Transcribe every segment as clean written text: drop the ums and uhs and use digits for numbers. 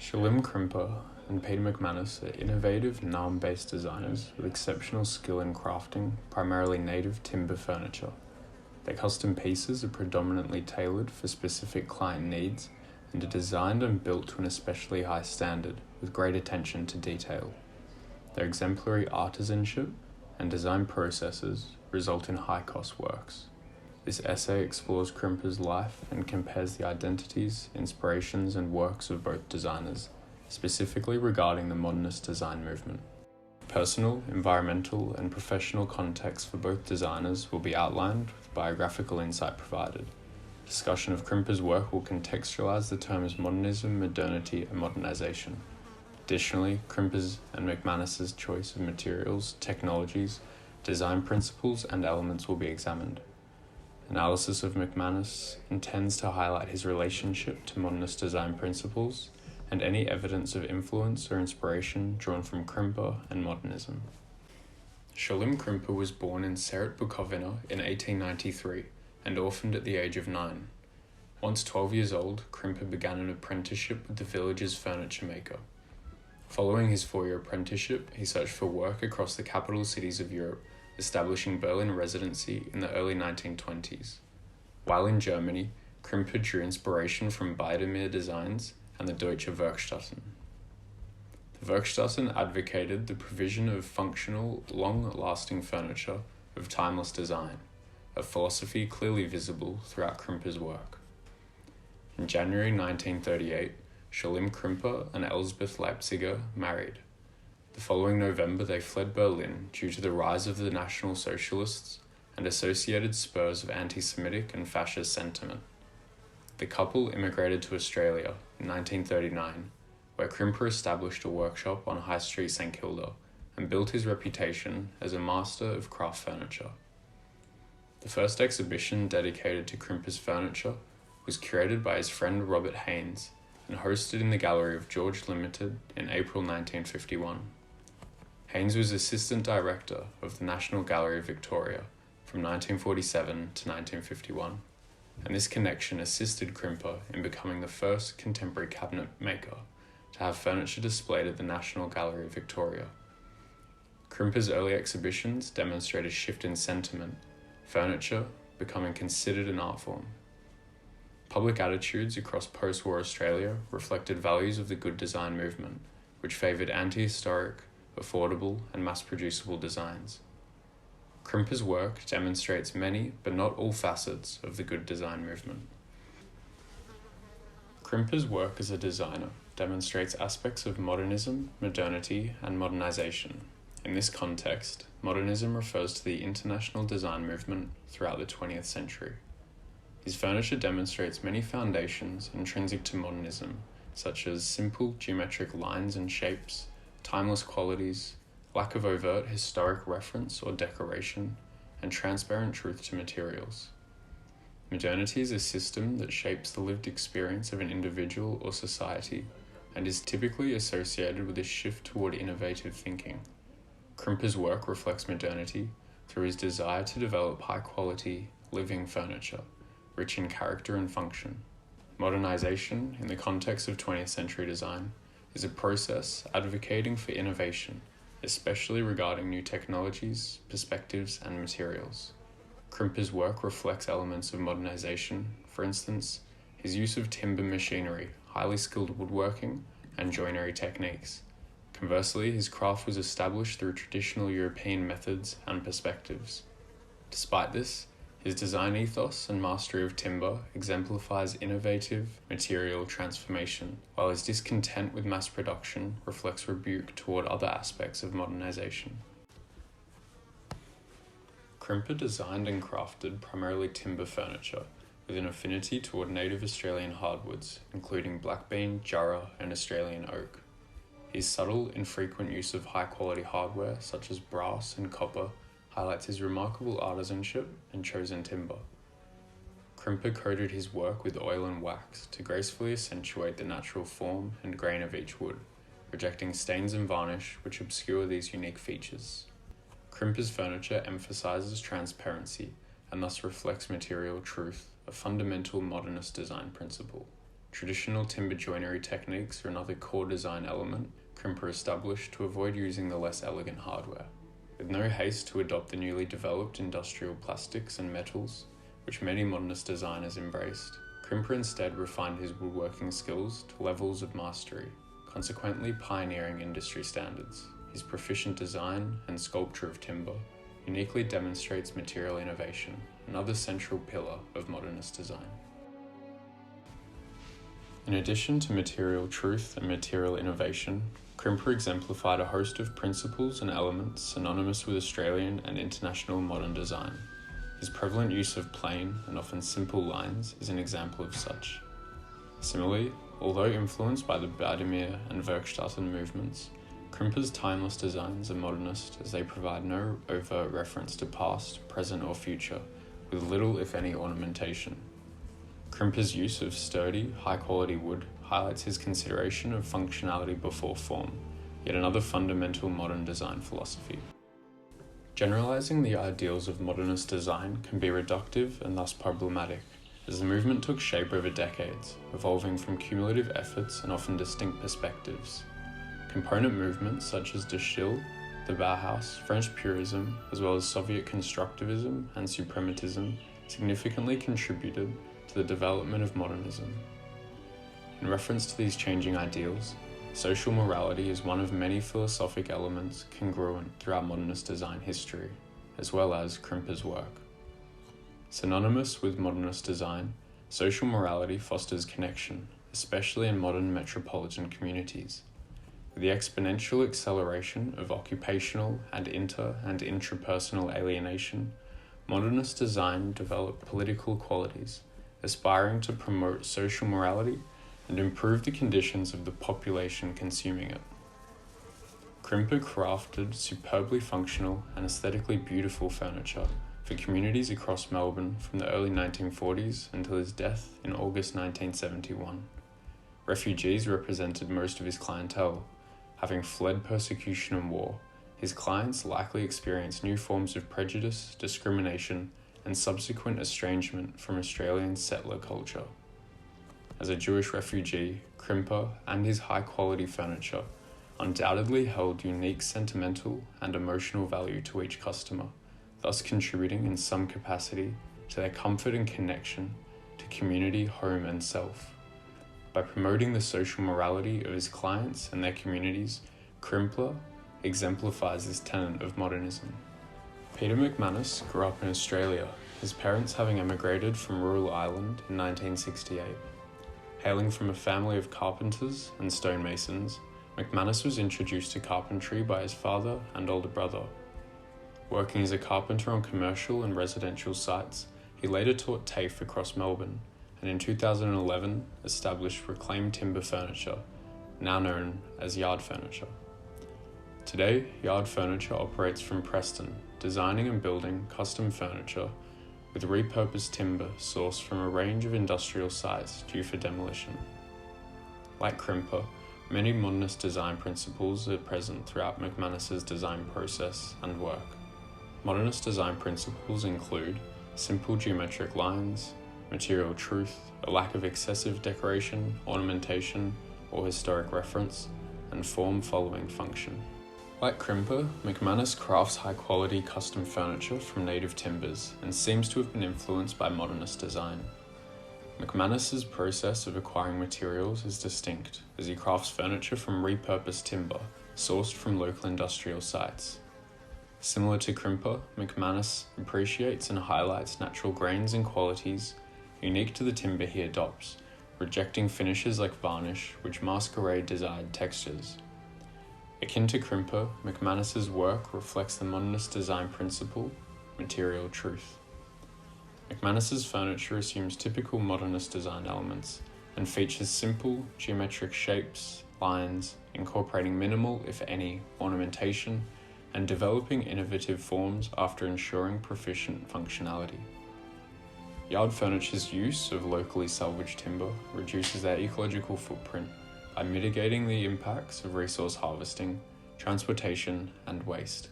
Schulim, Krimper, and Peter McManus are innovative, NAM-based designers with exceptional skill in crafting primarily native timber furniture. Their custom pieces are predominantly tailored for specific client needs and are designed and built to an especially high standard with great attention to detail. Their exemplary artisanship and design processes result in high-cost works. This essay explores Krimper's life and compares the identities, inspirations, and works of both designers, specifically regarding the Modernist design movement. Personal, environmental, and professional context for both designers will be outlined with biographical insight provided. Discussion of Krimper's work will contextualize the terms modernism, modernity, and modernization. Additionally, Krimper's and McManus's choice of materials, technologies, design principles, and elements will be examined. Analysis of McManus intends to highlight his relationship to modernist design principles and any evidence of influence or inspiration drawn from Krimper and modernism. Schulim Krimper was born in Seret Bukovina in 1893 and orphaned at the age of 9. Once 12 years old, Krimper began an apprenticeship with the village's furniture maker. Following his 4-year apprenticeship, he searched for work across the capital cities of Europe, establishing Berlin residency in the early 1920s. While in Germany, Krimper drew inspiration from Biedermeier designs and the Deutsche Werkstätten. The Werkstätten advocated the provision of functional, long-lasting furniture of timeless design, a philosophy clearly visible throughout Krimper's work. In January 1938, Schulim Krimper and Elsbeth Leipziger married. The following November they fled Berlin due to the rise of the National Socialists and associated spurs of anti-Semitic and fascist sentiment. The couple immigrated to Australia in 1939, where Krimper established a workshop on High Street St Kilda and built his reputation as a master of craft furniture. The first exhibition dedicated to Krimper's furniture was curated by his friend Robert Haynes and hosted in the gallery of George Limited in April 1951. Haynes was assistant director of the National Gallery of Victoria from 1947 to 1951, and this connection assisted Krimper in becoming the first contemporary cabinet maker to have furniture displayed at the National Gallery of Victoria. Krimper's early exhibitions demonstrate a shift in sentiment, furniture becoming considered an art form. Public attitudes across post-war Australia reflected values of the good design movement, which favoured anti-historic, affordable, and mass-producible designs. Krimper's work demonstrates many, but not all facets of the good design movement. Krimper's work as a designer demonstrates aspects of modernism, modernity, and modernization. In this context, modernism refers to the international design movement throughout the 20th century. His furniture demonstrates many foundations intrinsic to modernism, such as simple geometric lines and shapes, timeless qualities, lack of overt historic reference or decoration, and transparent truth to materials. Modernity is a system that shapes the lived experience of an individual or society and is typically associated with a shift toward innovative thinking. Krimper's work reflects modernity through his desire to develop high-quality, living furniture, rich in character and function. Modernization, in the context of 20th century design, is a process advocating for innovation, especially regarding new technologies, perspectives, and materials. Krimper's work reflects elements of modernization, for instance, his use of timber machinery, highly skilled woodworking, and joinery techniques. Conversely, his craft was established through traditional European methods and perspectives. Despite this, his design ethos and mastery of timber exemplifies innovative material transformation, while his discontent with mass production reflects rebuke toward other aspects of modernization. Krimper designed and crafted primarily timber furniture, with an affinity toward native Australian hardwoods, including blackbean, jarrah, and Australian oak. His subtle, infrequent use of high-quality hardware, such as brass and copper, highlights his remarkable artisanship and chosen timber. Krimper coated his work with oil and wax to gracefully accentuate the natural form and grain of each wood, rejecting stains and varnish which obscure these unique features. Krimper's furniture emphasizes transparency and thus reflects material truth, a fundamental modernist design principle. Traditional timber joinery techniques are another core design element Krimper established to avoid using the less elegant hardware. With no haste to adopt the newly developed industrial plastics and metals, which many modernist designers embraced, Krimper instead refined his woodworking skills to levels of mastery, consequently pioneering industry standards. His proficient design and sculpture of timber uniquely demonstrates material innovation, another central pillar of modernist design. In addition to material truth and material innovation, Krimper exemplified a host of principles and elements synonymous with Australian and international modern design. His prevalent use of plain and often simple lines is an example of such. Similarly, although influenced by the Bademir and Werkstätten movements, Krimper's timeless designs are modernist as they provide no overt reference to past, present or future, with little if any ornamentation. Krimper's use of sturdy, high-quality wood highlights his consideration of functionality before form, yet another fundamental modern design philosophy. Generalizing the ideals of modernist design can be reductive and thus problematic, as the movement took shape over decades, evolving from cumulative efforts and often distinct perspectives. Component movements such as the Stil, the Bauhaus, French Purism, as well as Soviet constructivism and suprematism significantly contributed to the development of modernism. In reference to these changing ideals, social morality is one of many philosophic elements congruent throughout modernist design history, as well as Krimper's work. Synonymous with modernist design, social morality fosters connection, especially in modern metropolitan communities. With the exponential acceleration of occupational and inter- and intrapersonal alienation, modernist design developed political qualities, aspiring to promote social morality and improve the conditions of the population consuming it. Krimper crafted superbly functional and aesthetically beautiful furniture for communities across Melbourne from the early 1940s until his death in August 1971. Refugees represented most of his clientele. Having fled persecution and war, his clients likely experienced new forms of prejudice, discrimination, and subsequent estrangement from Australian settler culture. As a Jewish refugee, Krimper and his high-quality furniture undoubtedly held unique sentimental and emotional value to each customer, thus contributing in some capacity to their comfort and connection to community, home, and self. By promoting the social morality of his clients and their communities, Krimper exemplifies this tenet of modernism. Peter McManus grew up in Australia, his parents having emigrated from rural Ireland in 1968. Hailing from a family of carpenters and stonemasons, McManus was introduced to carpentry by his father and older brother. Working as a carpenter on commercial and residential sites, he later taught TAFE across Melbourne, and in 2011 established Reclaimed Timber Furniture, now known as Yard Furniture. Today, Yard Furniture operates from Preston, designing and building custom furniture with repurposed timber sourced from a range of industrial sites due for demolition. Like Krimper, many modernist design principles are present throughout McManus's design process and work. Modernist design principles include simple geometric lines, material truth, a lack of excessive decoration, ornamentation, or historic reference, and form following function. Like Krimper, McManus crafts high-quality custom furniture from native timbers and seems to have been influenced by modernist design. McManus's process of acquiring materials is distinct, as he crafts furniture from repurposed timber sourced from local industrial sites. Similar to Krimper, McManus appreciates and highlights natural grains and qualities unique to the timber he adopts, rejecting finishes like varnish which masquerade desired textures. Akin to Krimper, McManus's work reflects the modernist design principle, material truth. McManus's furniture assumes typical modernist design elements and features simple, geometric shapes, lines, incorporating minimal, if any, ornamentation, and developing innovative forms after ensuring proficient functionality. Yard Furniture's use of locally salvaged timber reduces their ecological footprint by mitigating the impacts of resource harvesting, transportation, and waste.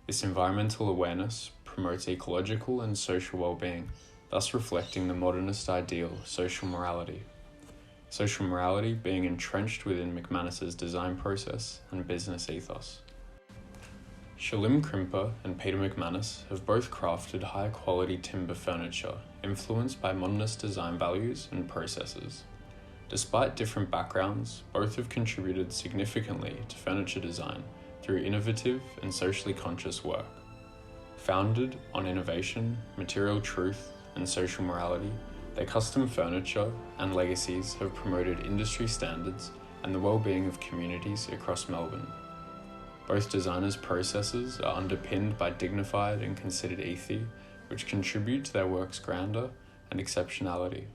This environmental awareness promotes ecological and social well-being, thus reflecting the modernist ideal of social morality. social morality being entrenched within McManus's design process and business ethos. Schulim, Krimper, and Peter McManus have both crafted high-quality timber furniture influenced by modernist design values and processes. Despite different backgrounds, both have contributed significantly to furniture design through innovative and socially conscious work. Founded on innovation, material truth, and social morality, their custom furniture and legacies have promoted industry standards and the well-being of communities across Melbourne. Both designers' processes are underpinned by dignified and considered ethos, which contribute to their work's grandeur and exceptionality.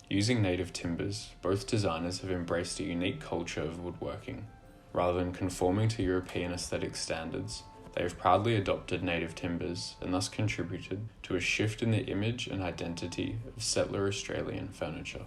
Using native timbers, both designers have embraced a unique culture of woodworking. Rather than conforming to European aesthetic standards, they have proudly adopted native timbers and thus contributed to a shift in the image and identity of settler Australian furniture.